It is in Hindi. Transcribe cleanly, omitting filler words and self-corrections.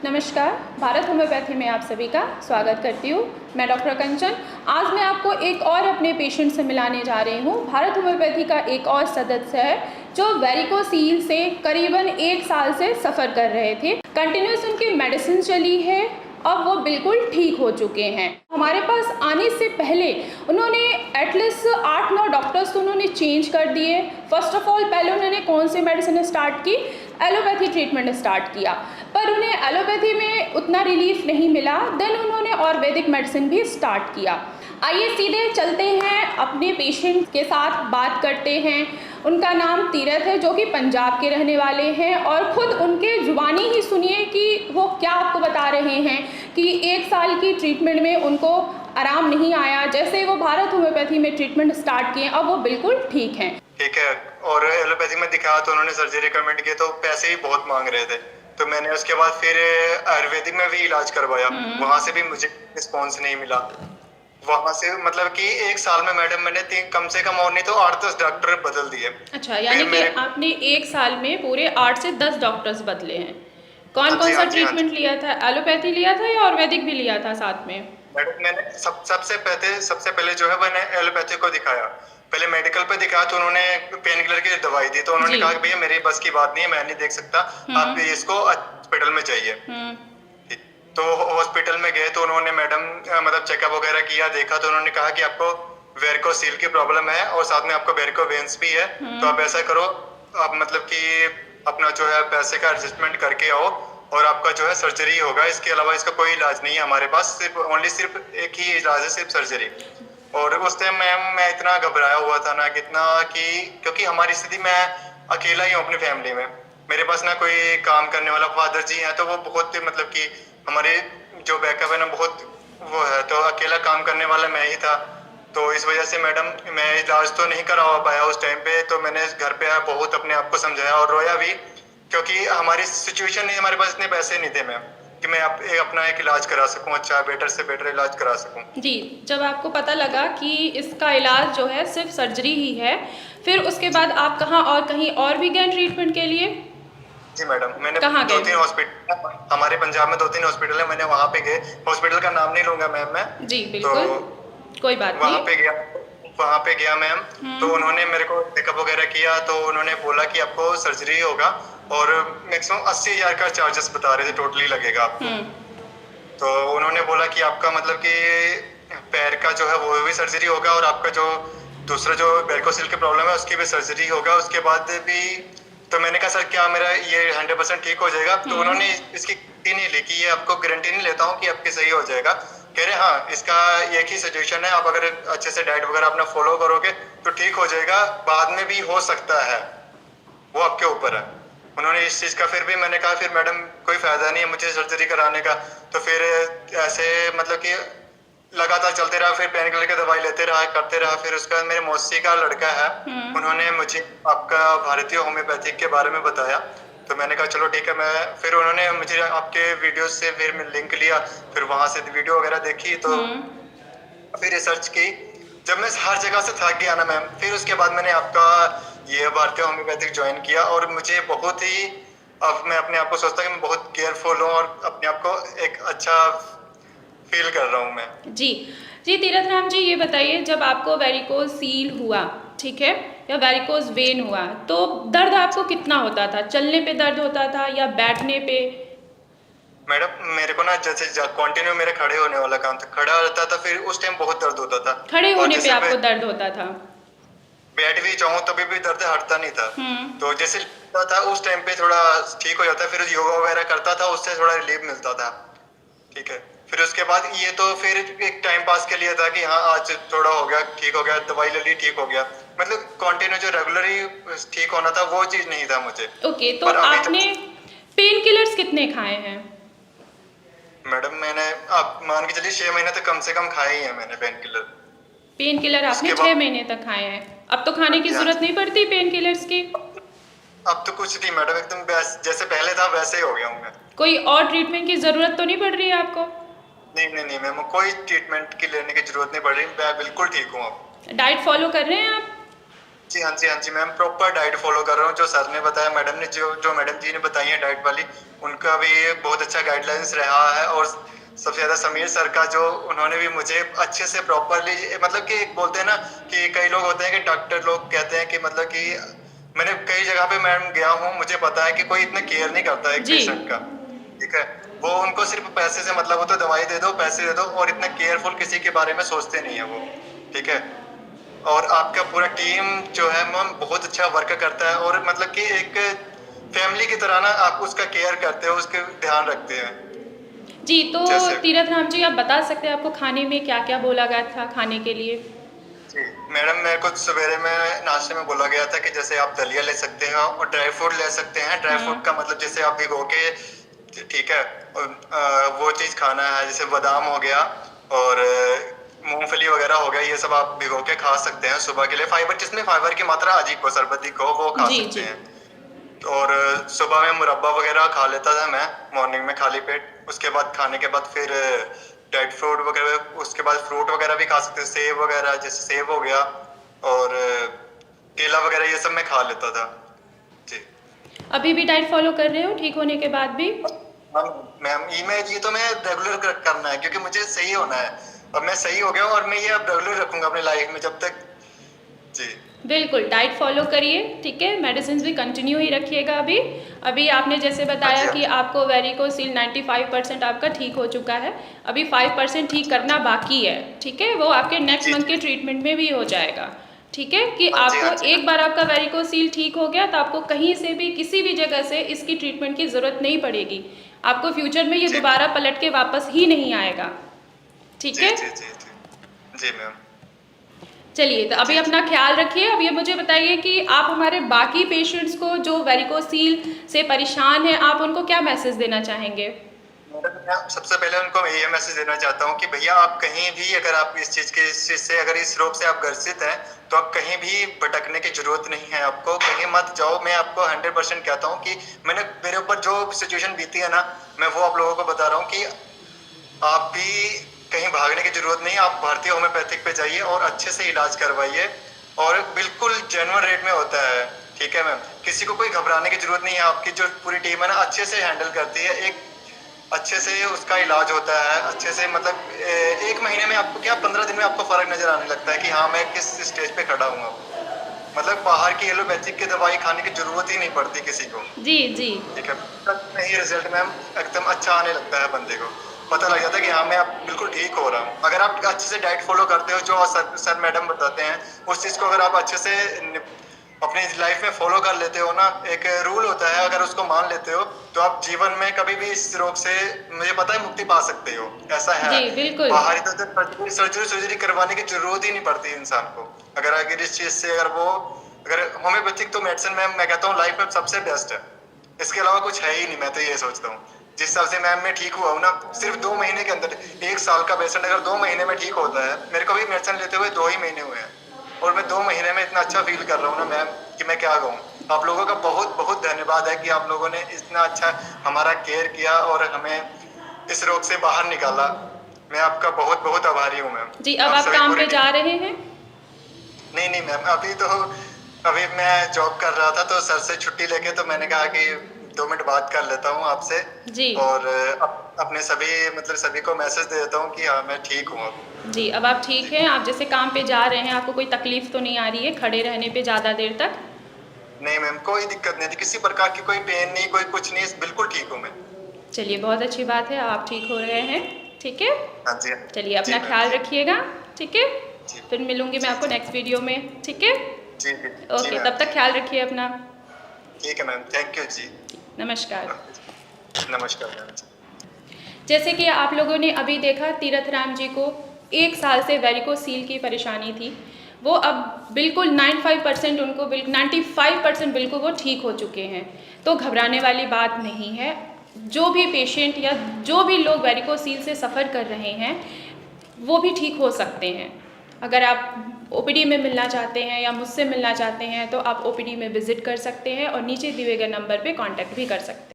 नमस्कार, भारत होम्योपैथी में आप सभी का स्वागत करती हूँ। मैं डॉक्टर कंचन। आज मैं आपको एक और अपने पेशेंट से मिलाने जा रही हूँ। भारत होम्योपैथी का एक और सदस्य है जो वेरिकोसील से करीबन 1 साल से सफ़र कर रहे थे। कंटिन्यूस उनकी मेडिसिन चली है, अब वो बिल्कुल ठीक हो चुके हैं। हमारे पास आने से पहले उन्होंने एटलीस्ट 8-9 डॉक्टर्स तो उन्होंने चेंज कर दिए। फर्स्ट ऑफ ऑल पहले उन्होंने कौन सी मेडिसिन स्टार्ट की? एलोपैथी ट्रीटमेंट स्टार्ट किया, पर उन्हें एलोपैथी में उतना रिलीफ नहीं मिला। देन उन्होंने आयुर्वेदिक मेडिसिन भी स्टार्ट किया। आइए सीधे चलते हैं, अपने पेशेंट के साथ बात करते हैं। उनका नाम तीरथ है, जो कि पंजाब के रहने वाले हैं, और ख़ुद उनके ज़ुबानी ही सुनिए कि वो क्या आपको बता रहे हैं कि 1 साल की ट्रीटमेंट में उनको आराम नहीं आया। जैसे वो भारत होम्योपैथी में ट्रीटमेंट स्टार्ट किए, अब वो बिल्कुल ठीक हैं। ठीक है। और एलोपैथी में दिखाया तो उन्होंने सर्जरी रिकमेंड की, तो पैसे ही बहुत मांग रहे थे, तो मैंने उसके बाद फिर आयुर्वेदिक में भी इलाज करवाया। वहां से भी मुझे रिस्पॉन्स नहीं मिला। वहां से मतलब कि 1 साल में मैडम मैंने कम से कम और नहीं तो 8-10 डॉक्टर बदल दिए। अच्छा, यानी कि आपने 1 साल में पूरे 8 से 10 डॉक्टर्स बदले हैं। कौन कौन सा ट्रीटमेंट लिया था? एलोपैथी लिया था या आयुर्वेदिक भी लिया था साथ में? मैडम मैंने सबसे पहले जो है मैंने एलोपैथी को दिखाया। पहले मेडिकल पे दिखाया तो उन्होंने पेन किलर की दवाई दी, तो उन्होंने कहा कि भैया मेरी बस की बात नहीं है, मैं नहीं देख सकता, आप इसको हॉस्पिटल में चाहिए। तो हॉस्पिटल में गए तो उन्होंने मैडम मतलब चेकअप वगैरह किया, देखा तो उन्होंने कहा कि आपको वेरिकोसील की प्रॉब्लम है और साथ में आपको वेरिको वेन्स भी है। तो आप ऐसा करो, आप मतलब कि अपना जो है पैसे का एडजस्टमेंट करके आओ और आपका जो है सर्जरी होगा। इसके अलावा इसका कोई इलाज नहीं है हमारे पास, सिर्फ एक ही इलाज है, सिर्फ सर्जरी। और उस टाइम मैं इतना घबराया हुआ था ना कितना कि क्योंकि हमारी स्थिति, मैं अकेला ही हूँ अपनी फैमिली में, मेरे पास ना कोई काम करने वाला, फादर जी हैं तो वो बहुत मतलब कि हमारे जो बैकअप है ना बहुत वो है, तो अकेला काम करने वाला मैं ही था। तो इस वजह से मैडम मैं इलाज तो नहीं करा पाया उस टाइम पे। तो मैंने घर पे आया, बहुत अपने आप को समझाया और रोया भी, क्योंकि हमारी सिचुएशन नहीं, हमारे पास इतने पैसे नहीं थे मैम कि मैं अपना एक इलाज करा सकूं, अच्छा बेटर से बेटर इलाज करा सकूं। जी, जब आपको पता लगा कि इसका इलाज जो है सिर्फ सर्जरी ही है, फिर उसके बाद आप कहीं और भी गए ट्रीटमेंट के लिए? जी मैडम, मैंने कहाँ गए? 2-3 हॉस्पिटल, हमारे पंजाब में 2-3 हॉस्पिटल है, मैंने वहाँ पे गए। हॉस्पिटल का नाम नहीं लूंगा मैम मैं। जी बिल्कुल, तो कोई बात वहाँ नहीं। पे गया मैम। तो उन्होंने मेरे को चेकअप वगैरह किया, तो उन्होंने बोला कि आपको सर्जरी होगा और मैक्सिमम 80,000 का चार्जेस बता रहे थे टोटली लगेगा आपको। तो उन्होंने बोला कि आपका मतलब कि पैर का जो है वो भी सर्जरी होगा और आपका जो दूसरा जो वेरिकोसील की प्रॉब्लम है उसकी भी सर्जरी होगा उसके बाद भी। तो मैंने कहा सर क्या मेरा ये 100% ठीक हो जाएगा? तो उन्होंने इसकी गारंटी नहीं ली कि ये आपको गारंटी नहीं लेता हूँ कि आपके सही हो जाएगा। कह रहे हाँ, इसका एक ही सजेशन है, आप अगर अच्छे से डाइट वगैरह अपना फॉलो करोगे तो ठीक हो जाएगा, बाद में भी हो सकता है, वो आपके ऊपर है। उन्होंने इस चीज़ का फिर भी मैंने कहा फिर मैडम कोई फ़ायदा नहीं है मुझे सर्जरी कराने का। तो फिर ऐसे मतलब कि लगातार चलते रहा, फिर पेन किलर की दवाई लेते रहा, करते रहा। फिर उसके बाद मेरे मौसी का लड़का है, उन्होंने मुझे आपका भारतीय होम्योपैथिक के बारे में बताया। तो मैंने कहा चलो ठीक है। फिर उन्होंने मुझे आपके वीडियो से फिर मैं लिंक लिया, फिर वहाँ से वीडियो वगैरह देखी, तो फिर रिसर्च की। जब मैं हर जगह से थक गया ना मैम, फिर उसके बाद मैंने आपका ये भारतीय होम्योपैथिक ज्वाइन किया और मुझे बहुत ही, अब मैं अपने आप को सोचता कि मैं बहुत केयरफुल हूँ और अपने आप को एक अच्छा फील कर रहा हूँ मैं। जी जी, तीरथ राम जी ये बताइए, जब आपको वेरिकोज सील हुआ, ठीक है, या वेरिकोज वेन हुआ, तो दर्द आपको कितना होता था? चलने पे दर्द होता था या बैठने पे? मैडम मेरे को ना जैसे कंटिन्यू मेरे खड़े होने वाला काम था, खड़ा रहता था, फिर उस टाइम बहुत दर्द होता था। खड़े होने पे आपको दर्द होता था? बैठ भी जाऊं तभी भी दर्द हटता नहीं था। तो जैसे था उस टाइम पे थोड़ा ठीक हो जाता, फिर योगा वगैरह करता था, उससे थोड़ा रिलीफ मिलता था। ठीक है, फिर उसके बाद ये तो फिर एक टाइम पास के लिए था कि हाँ आज थोड़ा हो गया, ठीक हो गया, दवाई ले ली, ठीक हो गया। मतलब कंटिन्यू जो रेगुलरली ठीक होना था वो चीज नहीं था मुझे। ओके, तो आपने पेन किलर्स कितने खाए हैं? मैडम मैंने आप मान के चलिए 6 महीने तक कम से कम खाए ही है मैंने पेन किलर। पेन किलर आपने 6 महीने तक खाए हैं? अब तो खाने की जरूरत नहीं पड़ती पेन किलर्स की? अब तो कुछ नहीं मैडम, एकदम जैसे पहले था वैसे ही हो गया हूँ मैं। कोई और ट्रीटमेंट की जरूरत तो नहीं पड़ रही है आपको? नहीं मैम, कोई ट्रीटमेंट की लेने की जरूरत नहीं पड़ रही, मैं बिल्कुल ठीक हूँ अब। डाइट फॉलो कर रहे हैं आप? जी हाँ जी, हाँ जी मैम, प्रॉपर डाइट फॉलो कर रहा हूँ। जो सर ने बताया, मैडम ने जो मैडम जी ने बताई है डाइट वाली, उनका भी बहुत अच्छा गाइडलाइंस रहा है। और सबसे ज़्यादा समीर सर का, जो उन्होंने भी मुझे अच्छे से प्रॉपरली, मतलब कि एक बोलते हैं ना कि कई लोग होते हैं कि डॉक्टर लोग कहते हैं कि मतलब कि मैंने कई जगह पे मैम गया हूँ, मुझे पता है कि कोई इतना केयर नहीं करता है एक जी पेशेंट का। ठीक है, वो उनको सिर्फ पैसे से मतलब हो, तो दवाई दे दो, पैसे दे दो, और इतना केयरफुल किसी के बारे में सोचते नहीं है वो। ठीक है, और आपका पूरा टीम जो है मैम बहुत अच्छा वर्क करता है, और मतलब कि एक फैमिली की तरह ना आप उसका केयर करते हो, उसके ध्यान रखते हैं। जी। तो जैसे तीरथ राम जी, आप बता सकते हैं आपको खाने में क्या क्या बोला गया था खाने के लिए? जी मैडम, मेरे को सवेरे में नाश्ते में बोला गया था कि जैसे आप दलिया ले सकते हैं और ड्राई फ्रूट ले सकते हैं। ड्राई हम्म। फ्रूट का मतलब जैसे आप भिगो के, ठीक है, और वो चीज़ खाना है, जैसे बादाम हो गया और मूंगफली वगैरह हो गया, ये सब आप भिगो के खा सकते हैं सुबह के लिए। फाइबर, जिसमें फाइबर की मात्रा अधिक हो, सर्वाधिक हो, वो खा जी सकते जी। हैं। और सुबह में मुरब्बा वगैरह खा लेता था मैं, मॉर्निंग में खाली पेट। उसके बाद खाने के बाद फिर ड्राई फ्रूट वगैरह, उसके बाद फ्रूट वगैरह भी खा सकते हैं, सेब वगैरह, जैसे सेब हो गया और केला वगैरह, ये सब मैं खा लेता था। जी अभी भी डाइट फॉलो कर रहे हो ठीक होने के बाद भी? मैम, ये तो मैं रेगुलर करना है, क्योंकि मुझे सही होना है। अब मैं सही हो गया हूँ और मैं ये अब रेगुलर रखूंगा अपनी लाइफ में जब तक। जी बिल्कुल डाइट फॉलो करिए, ठीक है। मेडिसिन भी कंटिन्यू ही रखिएगा। अभी अभी आपने जैसे हाँ बताया जी, हाँ कि जी, आपको वेरिकोसिल 95% आपका ठीक हो चुका है। अभी 5% ठीक हाँ करना जी, बाकी है, ठीक है। वो आपके नेक्स्ट जी मंथ के जी, ट्रीटमेंट में भी हो जाएगा, ठीक है। कि हाँ जी, आपको हाँ जी, हाँ एक बार आपका वेरिकोसिल ठीक हो गया तो आपको कहीं से भी किसी भी जगह से इसकी ट्रीटमेंट की ज़रूरत नहीं पड़ेगी। आपको फ्यूचर में ये जी दोबारा पलट के वापस ही नहीं आएगा, ठीक जी है। जी जी जी जी मैम, चलिए, तो अभी जी जी। अपना ख्याल रखिए। अब ये मुझे बताइए कि आप हमारे बाकी पेशेंट्स को जो वेरिकोसील से परेशान हैं, आप उनको क्या मैसेज देना चाहेंगे? मैडम, मैं सबसे पहले उनको मैं ये मैसेज देना चाहता हूँ कि भैया, आप कहीं भी, अगर आप इस चीज से, अगर इस रोग से आप ग्रसित हैं, तो आप कहीं भी भटकने की जरूरत नहीं है। आपको कहीं मत जाओ। मैं आपको 100% कहता हूँ कि मेरे ऊपर जो सिचुएशन बीती है ना, मैं वो आप लोगों को बता रहा हूँ कि आप भी कहीं भागने की जरूरत नहीं है। आप भारतीय होम्योपैथिक पे जाइए और अच्छे से इलाज करवाइए, और बिल्कुल जेन्युइन रेट में होता है। ठीक है मैम, किसी को कोई घबराने की जरूरत नहीं है। आपकी जो पूरी टीम है ना, अच्छे से हैंडल करती है। एक अच्छे से उसका इलाज होता है, अच्छे से, मतलब 1 महीने में आपको क्या, 15 दिन में आपको फर्क नजर आने लगता है कि हाँ, मैं किस स्टेज पे खड़ा हूँ अब। मतलब बाहर की एलोपैथिक की दवाई खाने की जरूरत ही नहीं पड़ती किसी को। जी जी। ठीक है, तक नहीं, रिजल्ट मैम एकदम अच्छा आने लगता है। बंदे को पता लग जाता है कि हाँ, मैं अब बिल्कुल ठीक हो रहा हूँ। अगर आप अच्छे से डाइट फॉलो करते हो, जो सर मैडम बताते हैं, उस चीज़ को अगर आप अच्छे से अपनी लाइफ में फॉलो कर लेते हो ना, एक रूल होता है, अगर उसको मान लेते हो, तो आप जीवन में कभी भी इस रोग से, मुझे पता है, मुक्ति पा सकते हो। ऐसा है। जी बिल्कुल। बाहर इधर सर्जरी करवाने की जरूरत ही नहीं पड़ती इंसान को। अगर इस चीज से, अगर होम्योपैथिक तो मेडिसिन में मैं कहता हूँ लाइफ में सबसे बेस्ट है। इसके अलावा कुछ है ही नहीं। मैं तो ये सोचता हूँ, जिस हिसाब से मैम मैं ठीक हुआ हूँ ना, सिर्फ 2 महीने के अंदर। 1 साल का पेशेंट अगर 2 महीने में ठीक होता है, मेरे को भी मेडिसिन लेते हुए 2 ही महीने हुए हैं, और मैं 2 महीने में इतना अच्छा फील कर रहा हूँ ना मैम, कि मैं क्या कहूँ। आप लोगों का बहुत बहुत धन्यवाद है कि आप लोगों ने इतना अच्छा हमारा केयर किया और हमें इस रोग से बाहर निकाला। मैं आपका बहुत बहुत आभारी हूँ मैम। जी, अब आप आप सभी काम पूरी पे जा टीम। रहे हैं? नहीं नहीं मैम, अभी मैं जॉब कर रहा था, तो सर से छुट्टी लेके, तो मैंने कहा कि 2 मिनट बात कर लेता हूँ आपसे। जी और अपने सभी, मतलब सभी को मैसेज दे देता हूँ कि हाँ, मैं ठीक हूँ अब। जी। अब आप ठीक जी हैं? आप जैसे काम पे जा रहे हैं, आपको कोई तकलीफ तो नहीं आ रही है खड़े रहने पे ज़्यादा देर तक? नहीं मैम, कोई दिक्कत नहीं थी, किसी प्रकार की कोई पेन नहीं, कोई कुछ नहीं, बिल्कुल ठीक हूँ मैं। चलिए, बहुत अच्छी बात है, आप ठीक हो रहे हैं, ठीक है। हाँ जी, चलिए, जी अपना मैम, ख्याल जी रखिएगा, ठीक है। जी फिर मिलूंगी मैं जी आपको जी नेक्स्ट वीडियो में, ठीक है। जी जी जी ओके, मैम, तब जी तक ख्याल रखिए अपना। ठीक है मैम, थैंक यू जी। नमस्कार। नमस्कार मैम जी। जैसे कि आप लोगों ने अभी देखा, तीरथ राम जी को 1 साल से वेरिकोसील की परेशानी थी। वो अब बिल्कुल 95% उनको 95% बिल्कुल वो ठीक हो चुके हैं। तो घबराने वाली बात नहीं है। जो भी पेशेंट या जो भी लोग वेरिकोसील से सफ़र कर रहे हैं, वो भी ठीक हो सकते हैं। अगर आप ओपीडी में मिलना चाहते हैं या मुझसे मिलना चाहते हैं, तो आप ओपीडी में विज़िट कर सकते हैं और नीचे दिए गए नंबर पे कांटेक्ट भी कर सकते हैं।